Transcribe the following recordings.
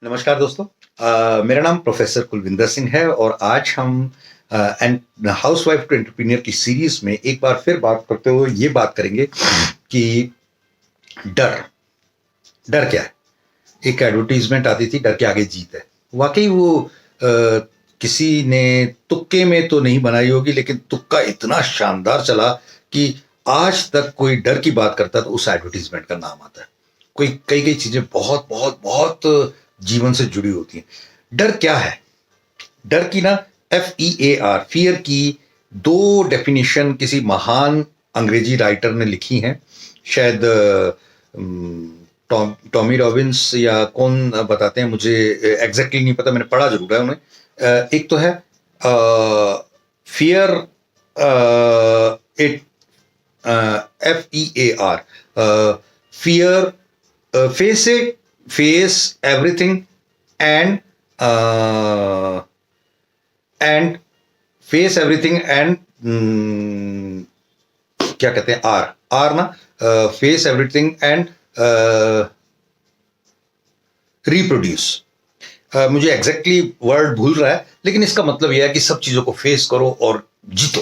नमस्कार दोस्तों। मेरा नाम प्रोफेसर कुलविंदर सिंह है और आज हम एंड हाउसवाइफ टू एंटरप्रेन्योर की सीरीज में एक बार फिर बात करते हुए ये बात करेंगे कि डर डर क्या है। एक एडवर्टीजमेंट आती थी, डर के आगे जीत है। वाकई वो किसी ने तुक्के में तो नहीं बनाई होगी, लेकिन तुक्का इतना शानदार चला कि आज तक कोई डर की बात करता है तो उस एडवर्टीजमेंट का नाम आता है। कोई कई कई चीजें बहुत बहुत बहुत जीवन से जुड़ी होती हैं। डर क्या है? डर की ना FEAR, फियर की दो डेफिनेशन किसी महान अंग्रेजी राइटर ने लिखी हैं। शायद टॉमी रॉबिन्स या कौन बताते हैं, मुझे एग्जैक्टली नहीं पता, मैंने पढ़ा जरूर है उन्हें। एक तो है fear it FEAR, fear, face everything and and face everything and क्या कहते हैं, आर आर ना, फेस एवरीथिंग एंड रिप्रोड्यूस। मुझे एग्जैक्टली वर्ड भूल रहा है, लेकिन इसका मतलब यह है कि सब चीजों को फेस करो और जीतो,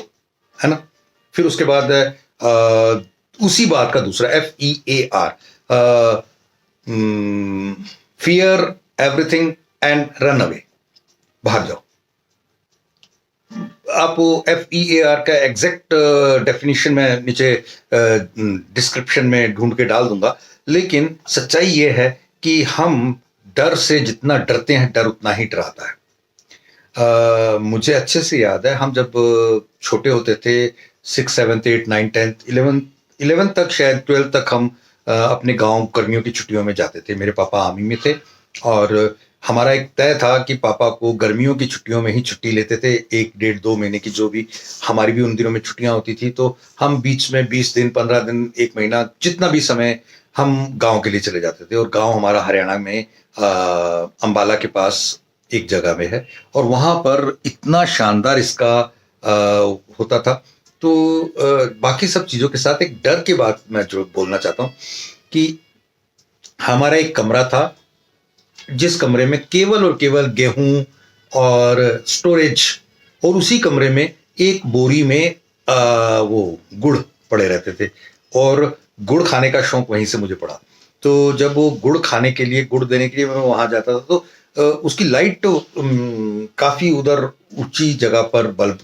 है ना। फिर उसके बाद उसी बात का दूसरा FEAR, fear everything and run away, भाग जाओ। आप FEAR का एग्जैक्ट डेफिनेशन में नीचे डिस्क्रिप्शन में ढूंढ के डाल दूंगा, लेकिन सच्चाई यह है कि हम डर से जितना डरते हैं, डर उतना ही डराता है। मुझे अच्छे से याद है, हम जब छोटे होते थे, 6, 7, 8, 9, 10, 11 तक, शायद 12 तक, हम अपने गांव गर्मियों की छुट्टियों में जाते थे। मेरे पापा आर्मी में थे और हमारा एक तय था कि पापा को गर्मियों की छुट्टियों में ही छुट्टी लेते थे, 1, 1.5, 2 महीने की, जो भी हमारी भी उन दिनों में छुट्टियां होती थी। तो हम बीच में 20 दिन, 15 दिन, 1 महीना, जितना भी समय, हम गांव के लिए चले जाते थे। और गांव हमारा हरियाणा में अंबाला के पास एक जगह में है, और वहां पर इतना शानदार इसका होता था। तो बाकी सब चीजों के साथ एक डर की बात मैं जो बोलना चाहता हूं कि हमारा एक कमरा था, जिस कमरे में केवल और केवल गेहूं और स्टोरेज, और उसी कमरे में एक बोरी में वो गुड़ पड़े रहते थे, और गुड़ खाने का शौक वहीं से मुझे पड़ा। तो जब वो गुड़ खाने के लिए, गुड़ देने के लिए मैं वहां जाता था, तो उसकी लाइट तो काफी उधर ऊंची जगह पर बल्ब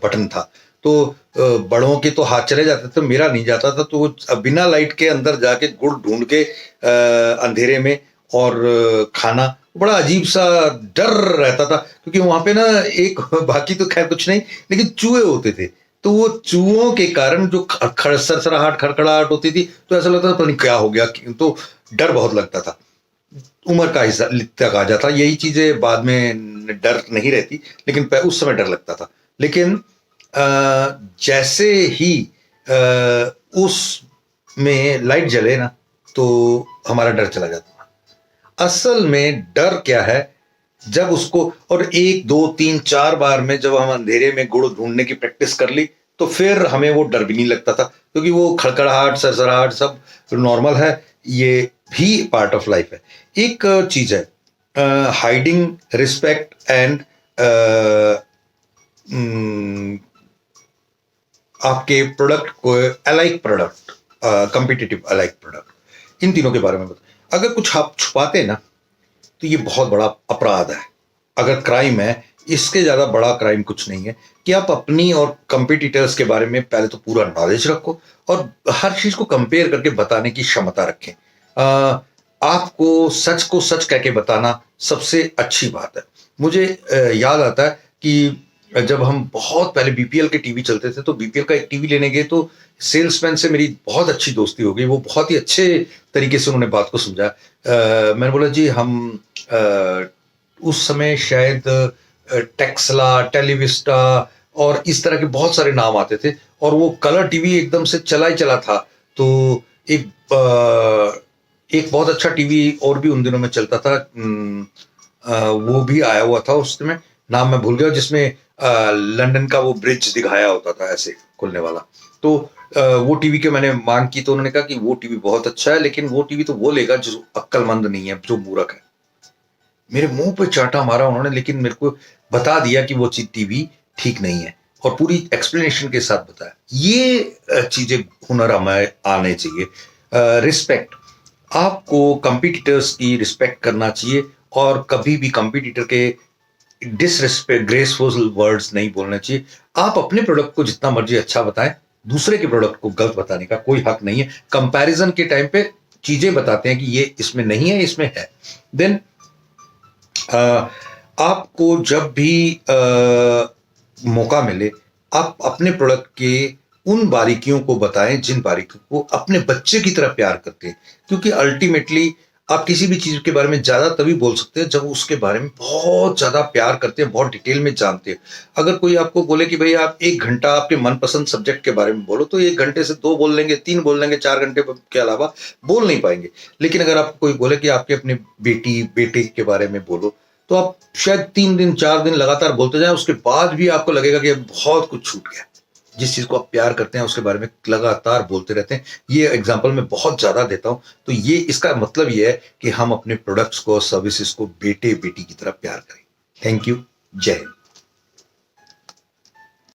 बटन था, तो बड़ों के तो हाथ चले जाते थे, मेरा नहीं जाता था। तो वो बिना लाइट के अंदर जाके गुड़ ढूंढ के अंधेरे में और खाना, बड़ा अजीब सा डर रहता था, क्योंकि वहां पे ना एक बाकी तो खैर कुछ नहीं, लेकिन चूहे होते थे। तो वो चूहों के कारण जो सरसराहट, खड़खड़ाहट होती थी, तो ऐसा लगता था पता नहीं क्या हो गया। तो डर बहुत लगता था। उम्र का हिस्सा तक आ जाता, यही चीजें बाद में डर नहीं रहती, लेकिन उस समय डर लगता था। लेकिन जैसे ही उस में लाइट जले ना, तो हमारा डर चला जाता। असल में डर क्या है, जब उसको, और 1, 2, 3, 4 बार में जब हम अंधेरे में गुड़ ढूंढने की प्रैक्टिस कर ली, तो फिर हमें वो डर भी नहीं लगता था, क्योंकि वो खड़खड़ाहट, सरसराहट सब नॉर्मल है। ये भी पार्ट ऑफ लाइफ है। एक चीज है, हाइडिंग रिस्पेक्ट एंड आपके प्रोडक्ट को, alike product, competitive alike product, इन तीनों के बारे में बता। अगर कुछ आप छुपाते ना, तो ये बहुत बड़ा अपराध है। अगर क्राइम है, इसके ज्यादा बड़ा क्राइम कुछ नहीं है कि आप अपनी और कंपिटिटर्स के बारे में पहले तो पूरा नॉलेज रखो, और हर चीज को कंपेयर करके बताने की क्षमता रखें। आपको सच कह के बताना सबसे अच्छी बात है। मुझे याद आता है कि जब हम बहुत पहले BPL के टीवी चलते थे, तो BPL का एक टीवी लेने गए, तो सेल्समैन से मेरी बहुत अच्छी दोस्ती हो गई। वो बहुत ही अच्छे तरीके से उन्होंने बात को समझा। मैंने बोला, जी हम उस समय शायद टेक्सला, टेलीविस्टा और इस तरह के बहुत सारे नाम आते थे, और वो कलर टीवी एकदम से चला ही चला था। तो एक एक बहुत अच्छा टीवी और भी उन दिनों में चलता था, वो भी आया हुआ था उस समय, नाम मैं भूल गया, जिसमें लंदन का वो ब्रिज दिखाया होता था ऐसे खुलने वाला। तो वो टीवी के मैंने मांग की, तो उन्होंने कहा कि वो टीवी बहुत अच्छा है, लेकिन वो टीवी तो वो लेगा जो अक्लमंद नहीं है, जो मूर्ख है। मेरे मुंह पे चांटा मारा उन्होंने, लेकिन मेरे को बता दिया कि वो चीज टीवी ठीक नहीं है, और पूरी एक्सप्लेनेशन के साथ बताया। ये चीजें हुनर हमें आने चाहिए। रिस्पेक्ट, आपको कंपटीटर्स की रिस्पेक्ट करना चाहिए, और कभी भी कंपटीटर के डिसरिस्पेक्ट ग्रेसफुल वर्ड्स नहीं बोलने चाहिए। आप अपने प्रोडक्ट को जितना मर्जी अच्छा बताएं, दूसरे के प्रोडक्ट को गलत बताने का कोई हक नहीं है। कंपैरिजन के टाइम पे चीजें बताते हैं कि ये इसमें नहीं है, इसमें है। देन आपको जब भी मौका मिले, आप अपने प्रोडक्ट के उन बारीकियों को बताएं जिन बारीकियों को अपने बच्चे की तरह प्यार करते हैं, क्योंकि अल्टीमेटली आप किसी भी चीज के बारे में ज्यादा तभी बोल सकते हैं जब उसके बारे में बहुत ज्यादा प्यार करते हैं, बहुत डिटेल में जानते हैं। अगर कोई आपको बोले कि भाई आप 1 घंटा आपके मनपसंद सब्जेक्ट के बारे में बोलो, तो 1 घंटे से 2 बोल लेंगे, 3 बोल लेंगे, 4 घंटे के अलावा बोल नहीं पाएंगे। लेकिन अगर आपको कोई बोले कि आपके अपने बेटी बेटे के बारे में बोलो, तो आप शायद 3 दिन 4 दिन लगातार बोलते जाएं, उसके बाद भी आपको लगेगा कि बहुत कुछ छूट गया। जिस चीज को आप प्यार करते हैं उसके बारे में लगातार बोलते रहते हैं। ये एग्जांपल मैं बहुत ज्यादा देता हूं। तो ये इसका मतलब ये है कि हम अपने प्रोडक्ट्स को, सर्विसेज को बेटे बेटी की तरह प्यार करें। Thank you. जय हिंद।